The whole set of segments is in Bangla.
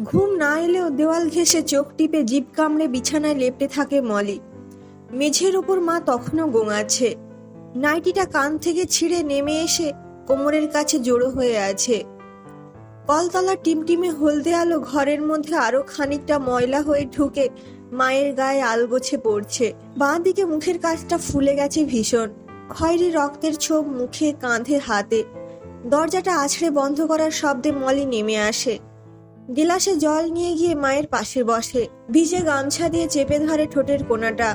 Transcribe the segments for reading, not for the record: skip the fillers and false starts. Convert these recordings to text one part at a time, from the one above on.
ঘুম না এলেও দেওয়াল ঘেঁষে চোখ টিপে জিভ কামড়ে বিছানায় লেপ্টে থাকে মলি। মেঝের ওপর মা তখনও গোঙাচ্ছে। নাইটিটা কান থেকে ছিঁড়ে নেমে এসে কোমরের কাছে জড়ো হয়ে আছে। কলতলা টিমটিমে হলদে আলো ঘরের মধ্যে আরো খানিকটা ময়লা হয়ে ঢুকে মায়ের গায়ে আলগোছে পড়ছে। বাঁ দিকে মুখের কাছটা ফুলে গেছে ভীষণ, খয়েরি রক্তের ছোপ মুখে, কাঁধে, হাতে। দরজাটা আছড়ে বন্ধ করার শব্দে মলি নেমে আসে। গিলাসে জল নিয়ে গিয়ে মায়ের পাশে বসে, ভিজে গামছা দিয়ে চেপে ধরে ঠোঁটের কোণাটা।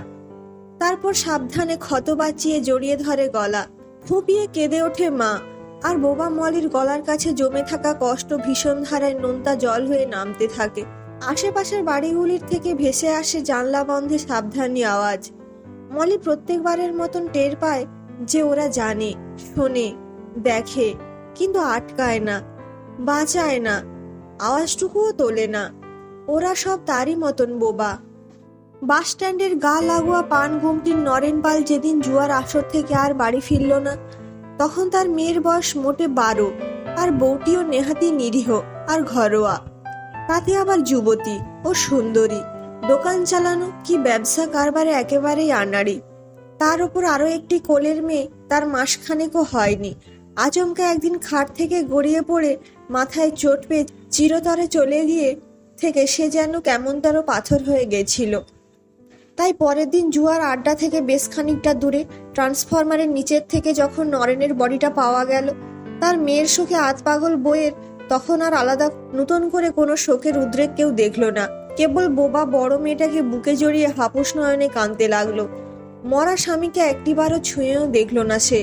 তারপর সাবধানে ক্ষত বাঁচিয়ে জড়িয়ে ধরে গলা। ফুপিয়ে কেঁদে ওঠে মা, আর বোবা মলির গলার কাছে জমে থাকা কষ্ট ভীষণ ধারায় নোনতা জল হয়ে নামতে থাকে। আশেপাশের বাড়িগুলির থেকে ভেসে আসে জানলা বন্ধে সাবধানী আওয়াজ। মলি প্রত্যেকবারের মতন টের পায় যে ওরা জানে, শোনে, দেখে, কিন্তু আটকায় না, বাঁচায় না, আওয়াজটুকুও তোলে না। ওরা সব তারই মতন বোবা। বাস স্ট্যান্ডের গা লাগোয়া পান গুমটির নরেন পাল যেদিন জুয়ার আসর থেকে আর বাড়ি ফিরল না, তখন তার মেয়ের বয়স মোটে 12, আর বউটিও নেহাতি নিরীহ আর ঘরোয়া, তাতে আবার যুবতী ও সুন্দরী। দোকান চালানো কি ব্যবসা কারবারে একেবারেই আনাড়ি। তার উপর আরো একটি কোলের মেয়ে, তার মাসখানেকও হয়নি। আচমকা একদিন খাট থেকে গড়িয়ে পড়ে মাথায় চোট পেয়ে চিরতরে চলে গিয়ে থেকে সে যেন কেমনতর পাথর হয়ে গেছিল। তাই পরের দিন জুয়ার আড্ডা থেকে বেশ খানিকটা দূরে ট্রান্সফরমারের নিচের থেকে যখন নরেনের বডিটা পাওয়া গেল, তার মেয়ের শোকে আত পাগল বইয়ের তখন আর আলাদা নতুন করে কোনো শোকের উদ্রেক কেউ দেখলো না। কেবল বোবা বড় মেয়েটাকে বুকে জড়িয়ে হাপুস নয়নে কাঁদতে লাগলো। মরা স্বামীকে একটিবারও ছুঁয়েও দেখল না সে।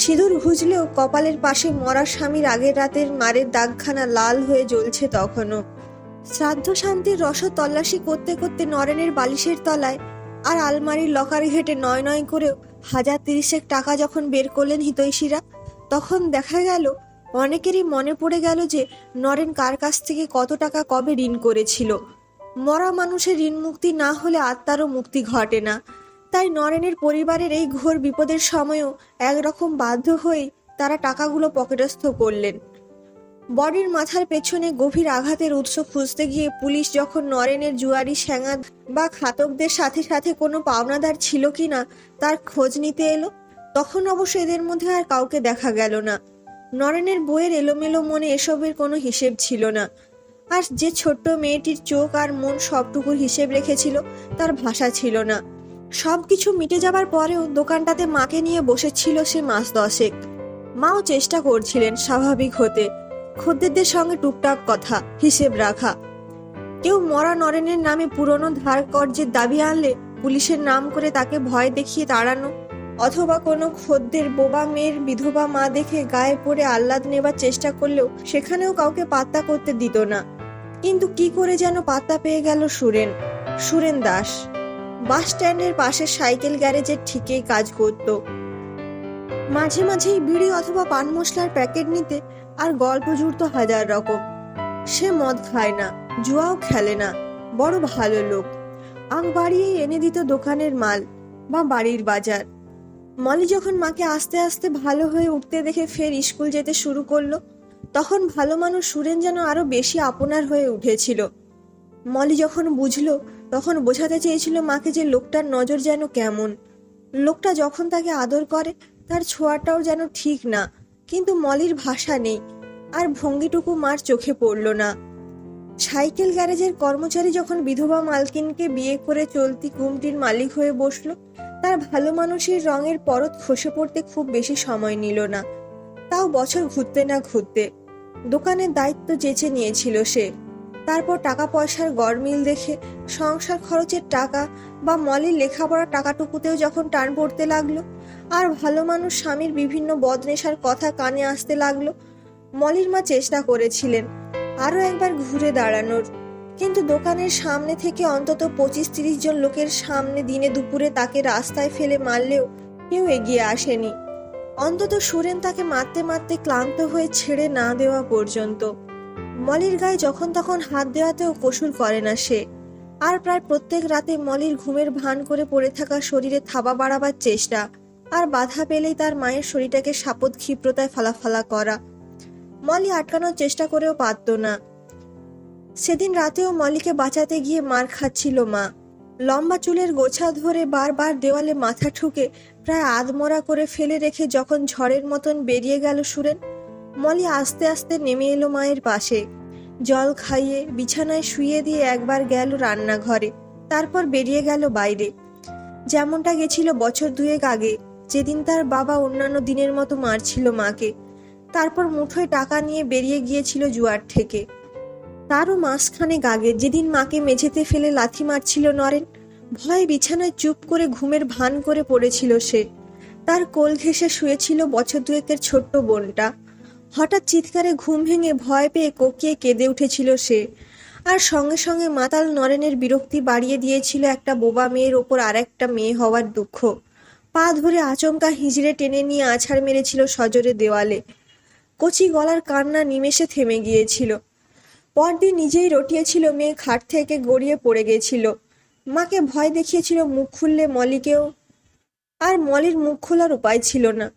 সিঁদুর ঘুজলেও কপালের পাশে মরা স্বামীর আগের রাতের মারের দাগখানা লাল হয়ে জ্বলছে তখনও। শ্রাদ্ধ শান্তির রসদ তল্লাশি করতে করতে নরেনের বালিশের তলায় আর আলমারির লকার ঘেটে নয় নয় করেও 1030 টাকা যখন বের করলেন হিতৈষীরা, তখন দেখা গেল অনেকেরই মনে পড়ে গেল যে নরেন কার কাছ থেকে কত টাকা কবে ঋণ করেছিল। মরা মানুষের ঋণ মুক্তি না হলে আত্মারও মুক্তি ঘটে না। তাই নরেনের পরিবারের এই ঘোর বিপদের সময়ও একরকম বাধ্য হয়েই তারা টাকাগুলো পকেটস্থ করলেন। বডির মাথার পেছনে গভীর আঘাতের উৎস খুঁজতে গিয়ে পুলিশ যখন নরেনের জুয়ারি স্যাঙা বা খাতকদের সাথে সাথে কোনো পাওনাদার ছিল কিনা তার খোঁজ নিতে এলো, তখন অবশ্য এদের মধ্যে আর কাউকে দেখা গেল না। নরেনের বইয়ের এলোমেলো মনে এসবের কোনো হিসেব ছিল না। আর যে ছোট্ট মেয়েটির চোখ আর মন সবটুকুর হিসেব রেখেছিল তার ভাষা ছিল না। সবকিছু মিটে যাবার পরেও দোকানটাতে মাকে নিয়ে বসেছিল সে মাস 10। মাও চেষ্টা করছিলেন স্বাভাবিক হতে, খদ্দেরদের সঙ্গে টুকটাক কথা, হিসেব রাখা। কেউ মরা নরেনের নামে পুরনো ধার কর্যের দাবি আনলে পুলিশের নাম করে তাকে ভয় দেখিয়ে তাড়ানো, অথবা কোনো খদ্দের বোবা মেয়ের বিধবা মা দেখে গায়ে পড়ে আহ্লাদ নেবার চেষ্টা করলেও সেখানেও কাউকে পাত্তা করতে দিত না। কিন্তু কি করে যেন পাত্তা পেয়ে গেল সুরেন দাস। বাস স্ট্যান্ডের পাশে সাইকেল গ্যারেজের ঠিকই কাজ করত। মাঝে মাঝেই বিড়ি অথবা পান মশলার প্যাকেট নিতে আর গল্প জুড়ত হাজার রকম। সে মদ খায় না, জুয়াও খেলে না, বড় ভালো লোক। আগ বাড়িয়েই এনে দিত দোকানের মাল বা বাড়ির বাজার। মলি যখন মাকে আস্তে আস্তে ভালো হয়ে উঠতে দেখে ফের স্কুল যেতে শুরু করলো, তখন ভালো মানুষ সুরেন যেন আরো বেশি আপনার হয়ে উঠেছিল। মলি যখন বুঝলো, তখন বোঝাতে চেয়েছিল মাকে যে লোকটার নজর যেন কেমন। লোকটা যখন তাকে আদর করে তার ছোঁয়াটাও যেন ঠিক না, কিন্তু মলির ভাষা নেই, আর ভঙ্গিটুকু মার চোখে পড়ল না। সাইকেল গ্যারেজের কর্মচারী যখন বিধবা মালকিনকে বিয়ে করে চলতি গুমটির মালিক হয়ে বসলো, তার ভালো মানুষের রঙের পরত খসে পড়তে খুব বেশি সময় নিল না। তাও বছর ঘুরতে না ঘুরতে দোকানের দায়িত্ব চেঁচে নিয়েছিল সে। তারপর টাকা পয়সার গড়মিল দেখে সংসার খরচের টাকা বা মলির লেখাপড়ার টাকাটুকুতেও যখন টান পড়তে লাগলো, আর ভালো মানুষ স্বামীর বিভিন্ন বদনেশার কথা কানে আসতে লাগলো, মলির মা চেষ্টা করেছিলেন আরো একবার ঘুরে দাঁড়ানোর। কিন্তু দোকানের সামনে থেকে অন্তত 25-30 জন লোকের সামনে দিনে দুপুরে তাকে রাস্তায় ফেলে মারলেও কেউ এগিয়ে আসেনি, অন্তত সুরেন তাকে মারতে মারতে ক্লান্ত হয়ে ছেড়ে না দেওয়া পর্যন্ত। মলির গায়ে যখন তখন হাত দেওয়াতেও কসুর করে না সে। আর প্রায় প্রত্যেক রাতে মলির ঘুমের ভান করে পড়ে থাকা শরীরে থাবা বাড়াবার চেষ্টা, আর বাধা পেলেই তার মায়ের শরীরটাকে সাপদ ক্ষিপ্রতায় ফালাফালা করা। মলি আটকানোর চেষ্টা করেও পারত না। সেদিন রাতেও মলিকে বাঁচাতে গিয়ে মার খাচ্ছিল মা। লম্বা চুলের গোছা ধরে বারবার দেওয়ালে মাথা ঠুকে প্রায় আধমরা করে ফেলে রেখে যখন ঝড়ের মতন বেরিয়ে গেল সুরেন, মলি আস্তে আস্তে নেমে এলো মায়ের পাশে। জল খাইয়ে বিছানায় শুইয়ে দিয়ে একবার গেল রান্নাঘরে, তারপর বেরিয়ে গেল বাইরে, যেমনটা গেছিল বছর দুয়েক আগে, যেদিন তার বাবা অন্যান্য দিনের মতো মারছিল মাকে। তারপর মুঠোয় টাকা নিয়ে বেরিয়ে গিয়েছিল জুয়ার থেকে। তারও মাসখানেক আগে যেদিন মাকে মেঝেতে ফেলে লাথি মারছিল নরেন, ভয়ে বিছানায় চুপ করে ঘুমের ভান করে পড়েছিল সে। তার কোল ঘেঁষে শুয়েছিল বছর দুয়েকের ছোট্ট বোনটা। হঠাৎ চিৎকারে ঘুম ভেঙে ভয় পেয়ে কোকিয়ে কেঁদে উঠেছিল সে। আর সঙ্গে সঙ্গে মাতাল নরেনের বিরক্তি বাড়িয়ে দিয়েছিল একটা বোবা মেয়ের ওপর আর একটা মেয়ে হওয়ার দুঃখ। পা ধরে আচমকা হিজড়ে টেনে নিয়ে আছাড় মেরেছিল সজোরে দেওয়ালে। কচি গলার কান্না নিমেষে থেমে গিয়েছিল। পরদিন নিজেই রটিয়েছিল মেয়ে খাট থেকে গড়িয়ে পড়ে গেছিল। মাকে ভয় দেখিয়েছিল মুখ খুললে মলিকেও, আর মলির মুখ খোলার উপায় ছিল না।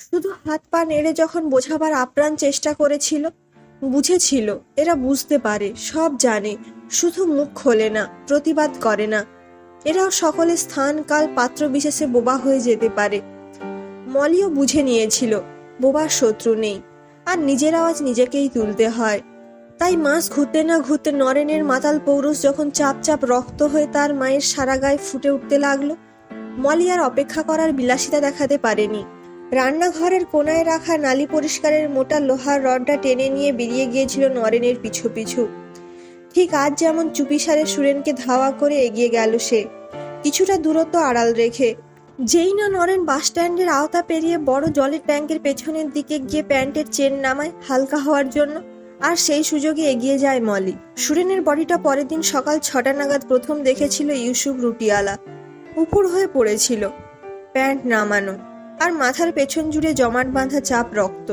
শুধু হাত পা নেড়ে যখন বোঝাবার আপ্রাণ চেষ্টা করেছিল, বুঝেছিল এরা বুঝতে পারে, সব জানে, শুধু মুখ খোলে না, প্রতিবাদ করে না। এরাও সকলে স্থান কাল পাত্র বিশেষে বোবা হয়ে যেতে পারে। মলিও বুঝে নিয়েছিল বোবার শত্রু নেই, আর নিজের আওয়াজ নিজেকেই তুলতে হয়। তাই মাস ঘুরতে না ঘুরতে নরেনের মাতাল পৌরুষ যখন চাপ চাপ রক্ত হয়ে তার মায়ের সারা গায়ে ফুটে উঠতে লাগলো, মলি আর অপেক্ষা করার বিলাসিতা দেখাতে পারেনি। রান্নাঘরের কোনায় রাখা নালি পরিষ্কারের মোটা লোহার রডটা টেনে নিয়ে বেরিয়ে গিয়েছিল নরেনের পিছু পিছু। ঠিক আজ যেমন চুপিসারে সুরেনকে ধাওয়া করে এগিয়ে গেল সে, কিছুটা দূরত্ব আড়াল রেখে। যেই না নরেন বাস স্ট্যান্ডের আওতা পেরিয়ে বড় জলের ট্যাঙ্কের পেছনের দিকে গিয়ে প্যান্টের চেন নামায় হালকা হওয়ার জন্য, আর সেই সুযোগে এগিয়ে যায় মলি। সুরেনের বডিটা পরের দিন সকাল 6টা নাগাদ প্রথম দেখেছিল ইউসুফ রুটিওয়ালা। উপুড় হয়ে পড়েছিল, প্যান্ট নামানো, আর মাথার পেছন জুড়ে জমাট বাঁধা চাপ রক্ত।